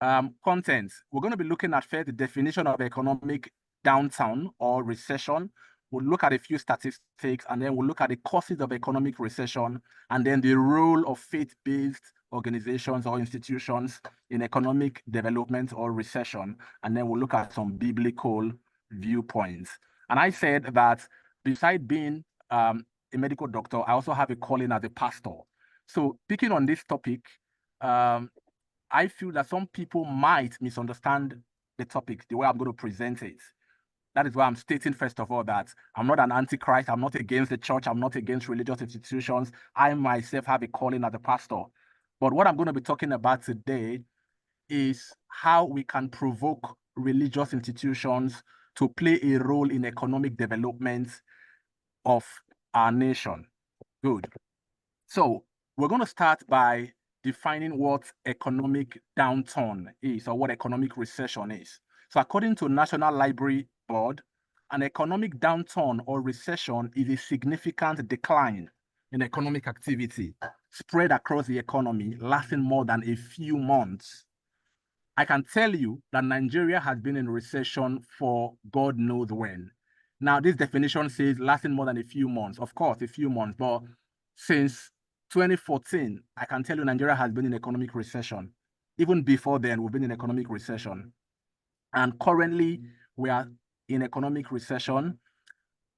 Content. We're going to be looking at first the definition of economic downturn or recession. We'll look at a few statistics, and then we'll look at the causes of economic recession, and then the role of faith-based organizations or institutions in economic development or recession, and then we'll look at some biblical viewpoints. And I said that besides being a medical doctor, I also have a calling as a pastor. So picking on this topic, I feel that some people might misunderstand the topic, the way I'm going to present it. That is why I'm stating, first of all, that I'm not an antichrist. I'm not against the church. I'm not against religious institutions. I myself have a calling as a pastor. But what I'm going to be talking about today is how we can provoke religious institutions to play a role in economic development of our nation. Good. So we're going to start by defining what economic downturn is or what economic recession is. So according to National Library Board, an economic downturn or recession is a significant decline in economic activity spread across the economy lasting more than a few months. I can tell you that Nigeria has been in recession for God knows when. Now, this definition says lasting more than a few months. Of course, a few months, but since 2014, I can tell you Nigeria has been in economic recession. Even before then, we've been in economic recession. And currently, we are in economic recession.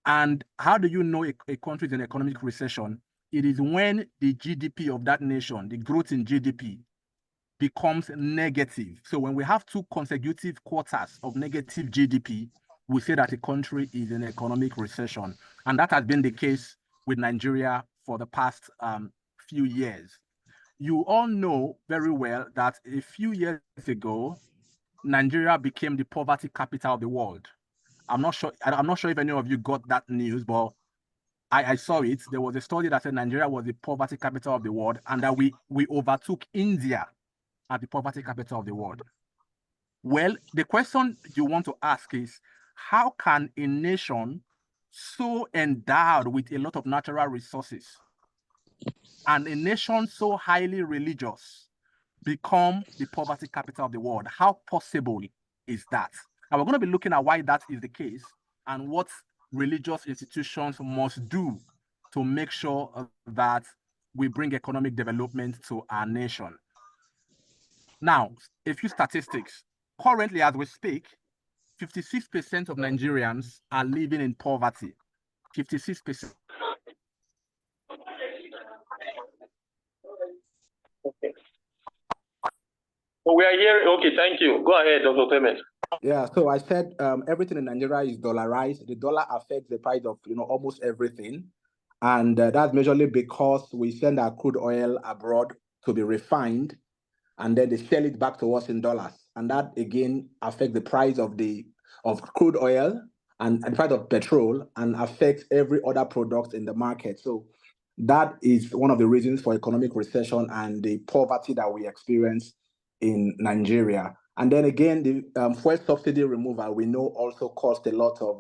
And how do you know a country is in economic recession? It is when the GDP of that nation, the growth in GDP, becomes negative. So when we have 2 consecutive quarters of negative GDP, we say that a country is in economic recession. And that has been the case with Nigeria for the past few years. You all know very well that a few years ago, Nigeria became the poverty capital of the world. I'm not sure if any of you got that news, but I saw it. There was a study that said Nigeria was the poverty capital of the world, and that we overtook India as the poverty capital of the world. Well, the question you want to ask is, how can a nation so endowed with a lot of natural resources and a nation so highly religious become the poverty capital of the world? How possible is that? And we're going to be looking at why that is the case and what religious institutions must do to make sure that we bring economic development to our nation. Now, a few statistics. Currently, as we speak, 56% of Nigerians are living in poverty. 56%. Okay. So we are here. Okay, thank you. Go ahead, Dr. Clement. Yeah, so I said everything in Nigeria is dollarized. The dollar affects the price of almost everything, and that's majorly because we send our crude oil abroad to be refined, and then they sell it back to us in dollars, and that again affects the price of crude oil and the price of petrol, and affects every other product in the market. So that is one of the reasons for economic recession and the poverty that we experience in Nigeria. And then again, the fuel subsidy removal, we know, also caused a lot of,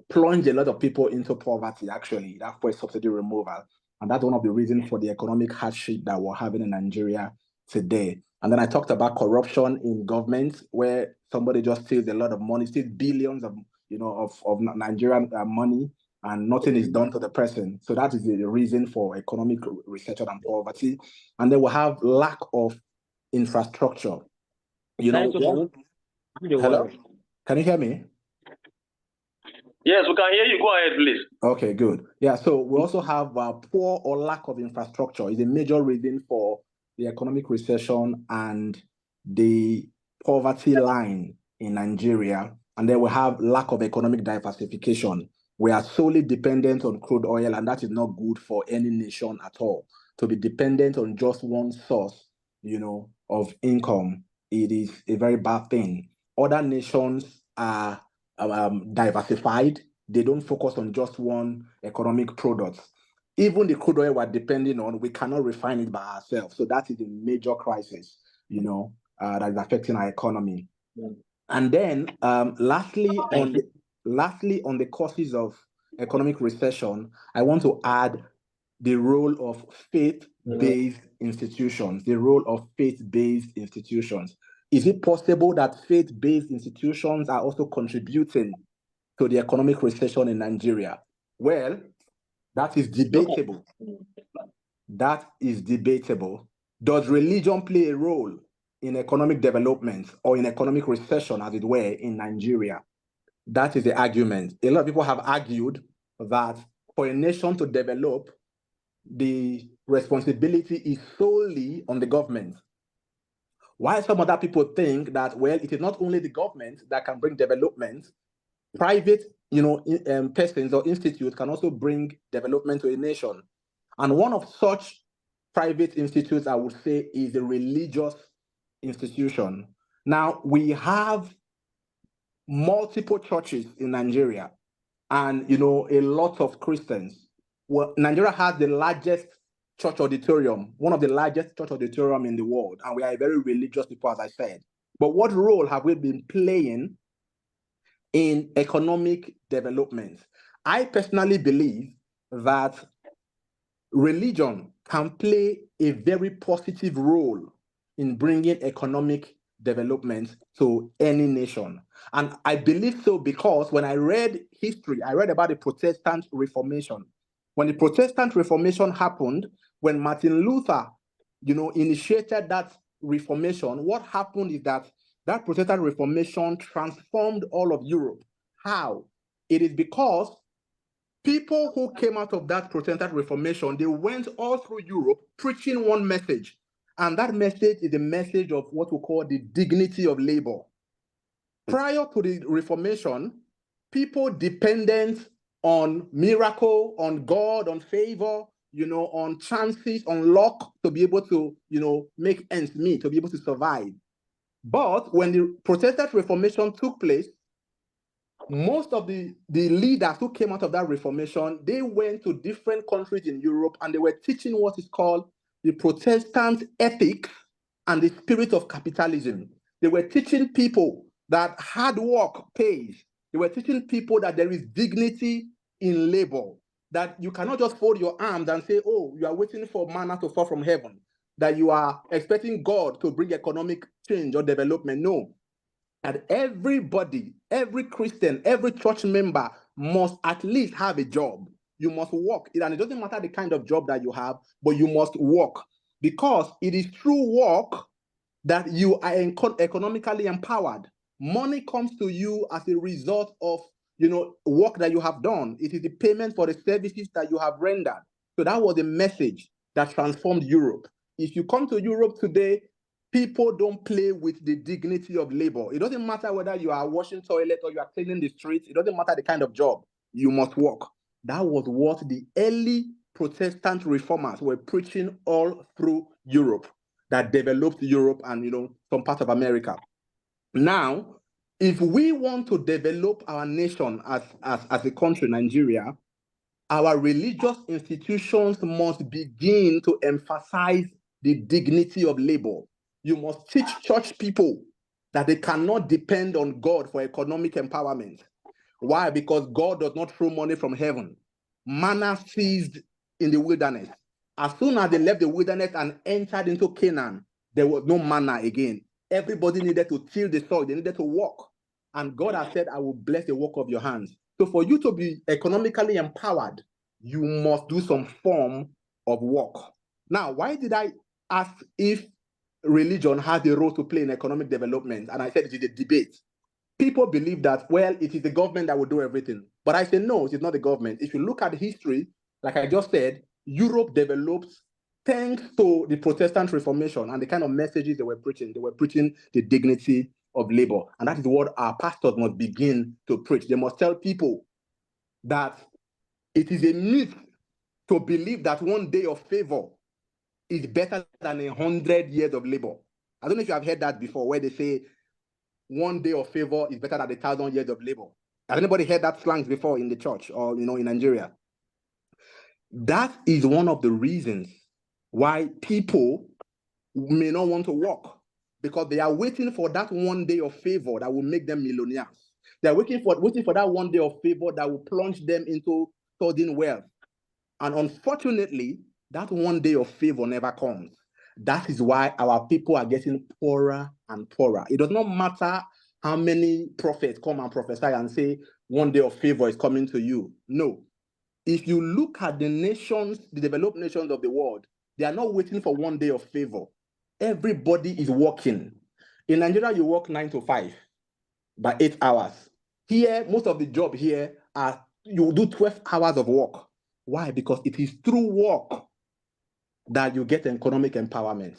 plunged a lot of people into poverty, actually, that fuel subsidy removal. And that's one of the reasons for the economic hardship that we're having in Nigeria today. And then I talked about corruption in government, where somebody just steals a lot of money, steals billions of Nigerian money, and nothing is done to the person. So that is the reason for economic recession and poverty. And then we have lack of infrastructure. Hello? Can you hear me? Yes, we can hear you. Go ahead, please. Okay, good. Yeah, so we also have poor or lack of infrastructure is a major reason for the economic recession and the poverty line in Nigeria. And then we have lack of economic diversification. We are solely dependent on crude oil, and that is not good for any nation at all. To be dependent on just one source, of income, it is a very bad thing. Other nations are diversified. They don't focus on just one economic product. Even the crude oil we're depending on, we cannot refine it by ourselves. So that is a major crisis, that is affecting our economy. And then lastly, on the causes of economic recession, I want to add the role of faith-based institutions, the role of faith-based institutions. Is it possible that faith-based institutions are also contributing to the economic recession in Nigeria? Well, that is debatable. That is debatable. Does religion play a role in economic development or in economic recession, as it were, in Nigeria? That is the argument. A lot of people have argued that for a nation to develop, the responsibility is solely on the government. While some other people think that, well, it is not only the government that can bring development, private, persons or institutes can also bring development to a nation. And one of such private institutes, I would say, is a religious institution. Now, we have multiple churches in Nigeria and, a lot of Christians. Well, Nigeria has the largest church auditorium, one of the largest church auditorium in the world, and we are a very religious people, as I said. But what role have we been playing in economic development? I personally believe that religion can play a very positive role in bringing economic development to any nation. And I believe so because when I read history, I read about the Protestant Reformation. When the Protestant Reformation happened, when Martin Luther, initiated that Reformation, what happened is that Protestant Reformation transformed all of Europe. How? It is because people who came out of that Protestant Reformation, they went all through Europe preaching one message. And that message is the message of what we call the dignity of labor. Prior to the Reformation, people depended on miracle, on God, on favor, on chances, on luck to be able to, make ends meet, to be able to survive. But when the Protestant Reformation took place, most of the leaders who came out of that Reformation, they went to different countries in Europe and they were teaching what is called the Protestant ethics and the spirit of capitalism. They were teaching people that hard work pays. They were teaching people that there is dignity in labor, that you cannot just fold your arms and say, oh, you are waiting for manna to fall from heaven, that you are expecting God to bring economic change or development. No. And everybody, every Christian, every church member must at least have a job. You must work. And it doesn't matter the kind of job that you have, but you must work. Because it is through work that you are economically empowered. Money comes to you as a result of, work that you have done. It is the payment for the services that you have rendered. So that was the message that transformed Europe. If you come to Europe today, people don't play with the dignity of labor. It doesn't matter whether you are washing toilet or you are cleaning the streets. It doesn't matter the kind of job. You must work. That was what the early Protestant reformers were preaching all through Europe, that developed Europe and, some parts of America. Now, if we want to develop our nation as a country, Nigeria, our religious institutions must begin to emphasize the dignity of labor. You must teach church people that they cannot depend on God for economic empowerment. Why? Because God does not throw money from heaven. Manna ceased in the wilderness. As soon as they left the wilderness and entered into Canaan, there was no manna again. Everybody needed to till the soil. They needed to work. And God has said, I will bless the work of your hands. So for you to be economically empowered, you must do some form of work. Now, why did I ask if religion has a role to play in economic development? And I said it is a debate. People believe that, well, it is the government that will do everything. But I say, no, it is not the government. If you look at history, like I just said, Europe developed thanks to the Protestant Reformation and the kind of messages they were preaching. They were preaching the dignity of labor. And that is what our pastors must begin to preach. They must tell people that it is a myth to believe that one day of favor is better than 100 years of labor. I don't know if you have heard that before, where they say one day of favor is better than 1,000 years of labor. Has anybody heard that slang before in the church or in Nigeria? That is one of the reasons why people may not want to work, because they are waiting for that one day of favor that will make them millionaires. They are waiting for that one day of favor that will plunge them into sudden wealth. And unfortunately, that one day of favor never comes. That is why our people are getting poorer and poorer. It does not matter how many prophets come and prophesy and say one day of favor is coming to you. No. If you look at the nations, the developed nations of the world, they are not waiting for one day of favor. Everybody is working. In Nigeria, you work 9 to 5 by 8 hours. Here, most of the job here are you do 12 hours of work. Why? Because it is through work that you get economic empowerment.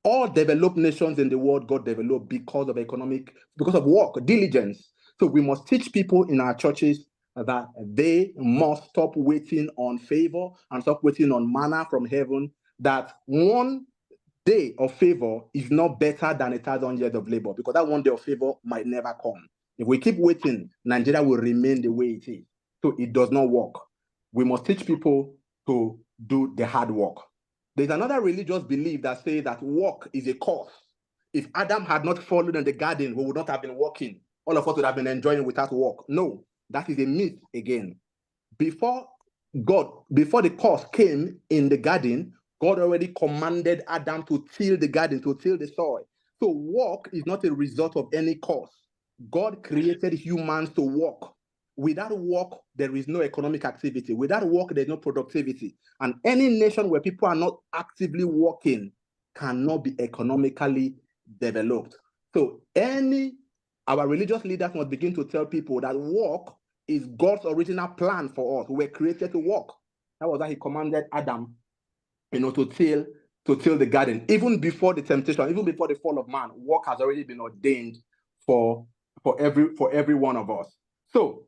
All developed nations in the world got developed because of work, diligence. So we must teach people in our churches that they must stop waiting on favor and stop waiting on manna from heaven, that one day of favor is not better than 1,000 years of labor, because that one day of favor might never come. If we keep waiting, Nigeria will remain the way it is. So it does not work. We must teach people to do the hard work. There's another religious belief that says that work is a curse. If Adam had not fallen in the garden, we would not have been working. All of us would have been enjoying without work. No, that is a myth again. Before the curse came in the garden, God already commanded Adam to till the garden, to till the soil. So work is not a result of any curse. God created humans to work. Without work, there is no economic activity. Without work, there's no productivity. And any nation where people are not actively working cannot be economically developed. So our religious leaders must begin to tell people that work is God's original plan for us. We were created to work. That was why he commanded Adam, to till the garden. Even before the temptation, even before the fall of man, work has already been ordained for every one of us. So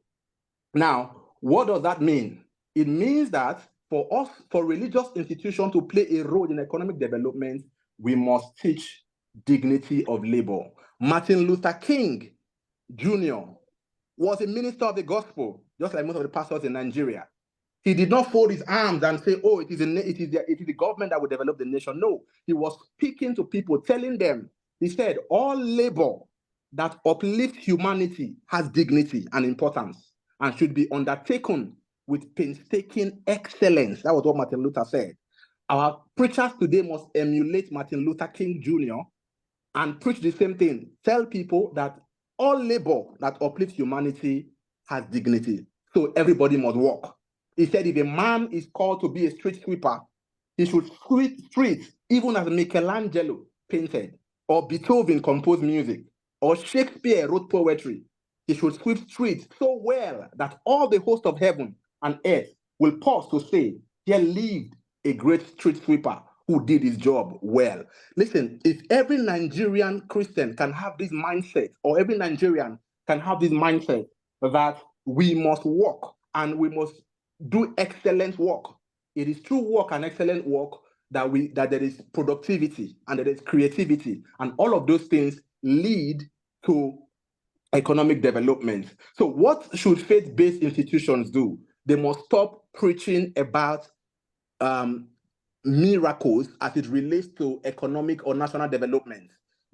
now, what does that mean? It means that for religious institutions to play a role in economic development, we must teach dignity of labor. Martin Luther King Jr. was a minister of the gospel, just like most of the pastors in Nigeria. He did not fold his arms and say, oh, it is the government that will develop the nation. No, he was speaking to people, telling them, he said, all labor that uplifts humanity has dignity and importance and should be undertaken with painstaking excellence. That was what Martin Luther said. Our preachers today must emulate Martin Luther King Jr. and preach the same thing. Tell people that all labor that uplifts humanity has dignity. So everybody must work. He said if a man is called to be a street sweeper, he should sweep streets even as Michelangelo painted, or Beethoven composed music, or Shakespeare wrote poetry. He should sweep streets so well that all the host of heaven and earth will pause to say, here lived a great street sweeper who did his job well. Listen, if every Nigerian Christian can have this mindset, or every Nigerian can have this mindset that we must work and we must do excellent work. It is through work and excellent work that there is productivity and there is creativity, and all of those things lead to economic development. So what should faith-based institutions do? They must stop preaching about miracles as it relates to economic or national development.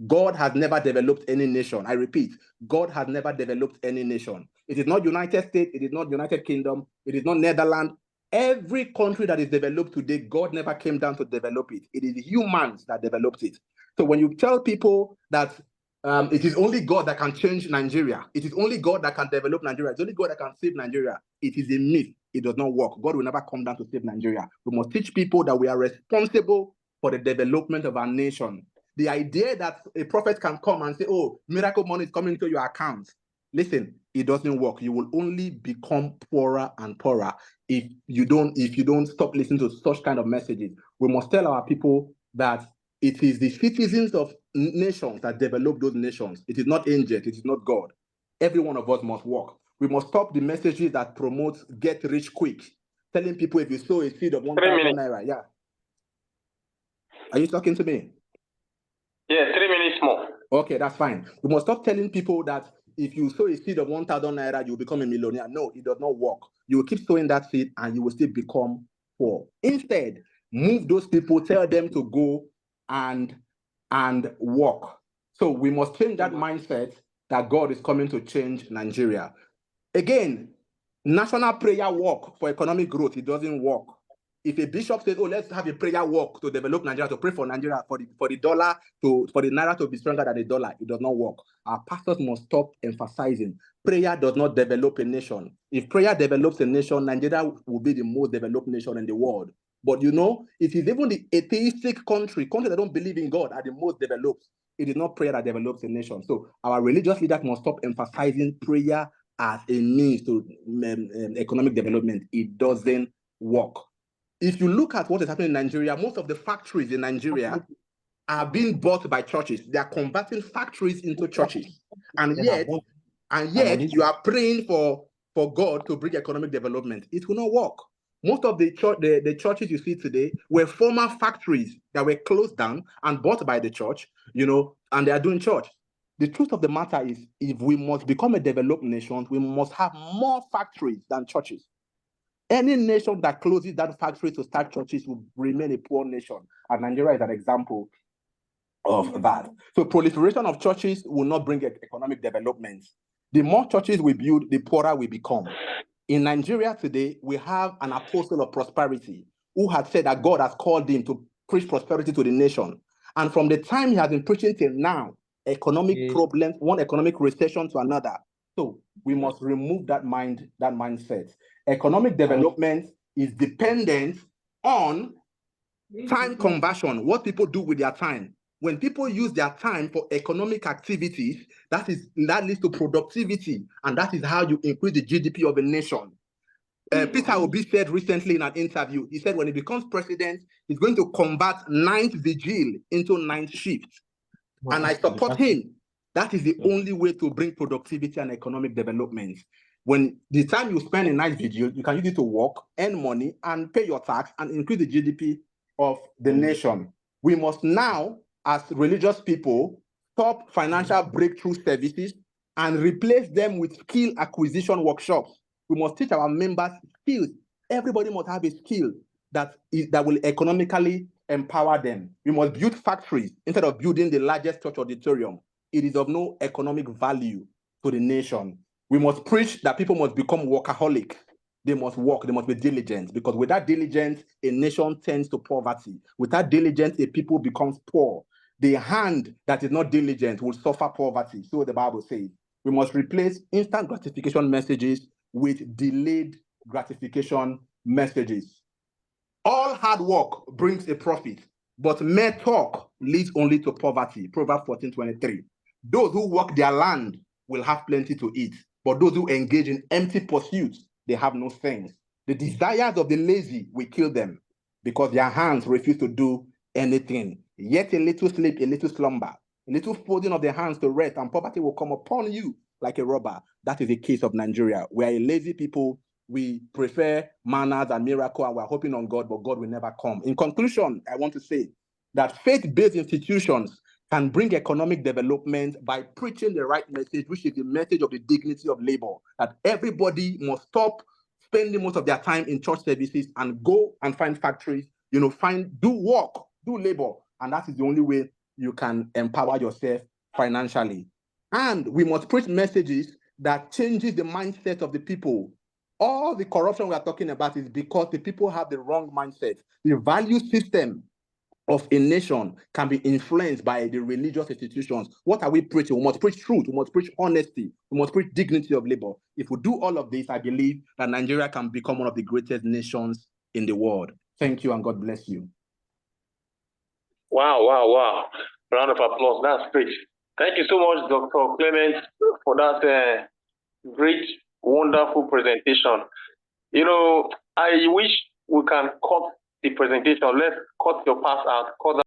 God has never developed any nation. I repeat, God has never developed any nation. It is not United States, it is not United Kingdom, it is not Netherlands. Every country that is developed today, God never came down to develop it. It is humans that developed it. So when you tell people that it is only God that can change Nigeria, it is only God that can develop Nigeria, it's only God that can save Nigeria, it is a myth. It does not work. God will never come down to save Nigeria. We must teach people that we are responsible for the development of our nation. The idea that a prophet can come and say, oh, miracle money is coming to your account. Listen, it doesn't work. You will only become poorer and poorer if you don't stop listening to such kind of messages. We must tell our people that it is the citizens of nations that develop those nations. It is not angels, it is not God. Every one of us must work. We must stop the messages that promote get rich quick. Telling people if you sow a seed of 1,000 naira, yeah. Are you talking to me? Yeah, 3 minutes more. Okay, that's fine. We must stop telling people that if you sow a seed of 1,000 naira, you'll become a millionaire. No, it does not work. You will keep sowing that seed and you will still become poor. Instead, move those people, tell them to go and work. So we must change that mindset that God is coming to change Nigeria. Again, National prayer walk for economic growth, it doesn't work. If a bishop says, "Oh, let's have a prayer walk to develop Nigeria, to pray for Nigeria, for the dollar for the naira to be stronger than the dollar," it does not work. Our pastors must stop emphasizing prayer does not develop a nation. If prayer develops a nation, Nigeria will be the most developed nation in the world. But it is even the atheistic countries that don't believe in God are the most developed. It is not prayer that develops a nation. So our religious leaders must stop emphasizing prayer as a means to economic development. It doesn't work. If you look at what is happening in Nigeria, most of the factories in Nigeria are being bought by churches. They are converting factories into churches. And yet you are praying for God to bring economic development. It will not work. Most of the churches you see today were former factories that were closed down and bought by the church, and they are doing church. The truth of the matter is, if we must become a developed nation, we must have more factories than churches. Any nation that closes that factory to start churches will remain a poor nation. And Nigeria is an example of that. So proliferation of churches will not bring economic development. The more churches we build, the poorer we become. In Nigeria today, we have an apostle of prosperity who had said that God has called him to preach prosperity to the nation. And from the time he has been preaching till now, economic problems, one economic recession to another. So we must remove that mindset. Economic development is dependent on time conversion, what people do with their time. When people use their time for economic activities, that leads to productivity, and that is how you increase the GDP of a nation. Peter Obi said recently in an interview, he said when he becomes president, he's going to convert 9th vigil into 9th shift. And I support him. That is the only way to bring productivity and economic development. When the time you spend in night vigil, you can use it to work, earn money, and pay your tax and increase the GDP of the nation. We must now, as religious people, stop financial breakthrough services and replace them with skill acquisition workshops. We must teach our members skills. Everybody must have a skill that will economically empower them. We must build factories instead of building the largest church auditorium. It is of no economic value to the nation. We must preach that people must become workaholics. They must work, they must be diligent, because without diligence, a nation tends to poverty. Without diligence, a people becomes poor. The hand that is not diligent will suffer poverty, so the Bible says. We must replace instant gratification messages with delayed gratification messages. All hard work brings a profit, but mere talk leads only to poverty. Proverbs 14:23. Those who work their land will have plenty to eat, but those who engage in empty pursuits, they have no things. The desires of the lazy will kill them, because their hands refuse to do anything. Yet a little sleep, a little slumber, a little folding of the hands to rest, and poverty will come upon you like a robber. That is the case of Nigeria. We are a lazy people. We prefer manners and miracle, and we're hoping on God, but God will never come. In conclusion, I want to say that faith-based institutions can bring economic development by preaching the right message, which is the message of the dignity of labor, that everybody must stop spending most of their time in church services and go and find factories, do work, do labor. And that is the only way you can empower yourself financially. And we must preach messages that changes the mindset of the people. All the corruption we are talking about is because the people have the wrong mindset. The value system of a nation can be influenced by the religious institutions. What are we preaching? We must preach truth. We must preach honesty. We must preach dignity of labor. If we do all of this, I believe that Nigeria can become one of the greatest nations in the world. Thank you, and God bless you. Wow. Round of applause. That's great. Thank you so much, Dr. Clement, for that great, wonderful presentation. I wish we can cut the presentation. Let's cut your part out.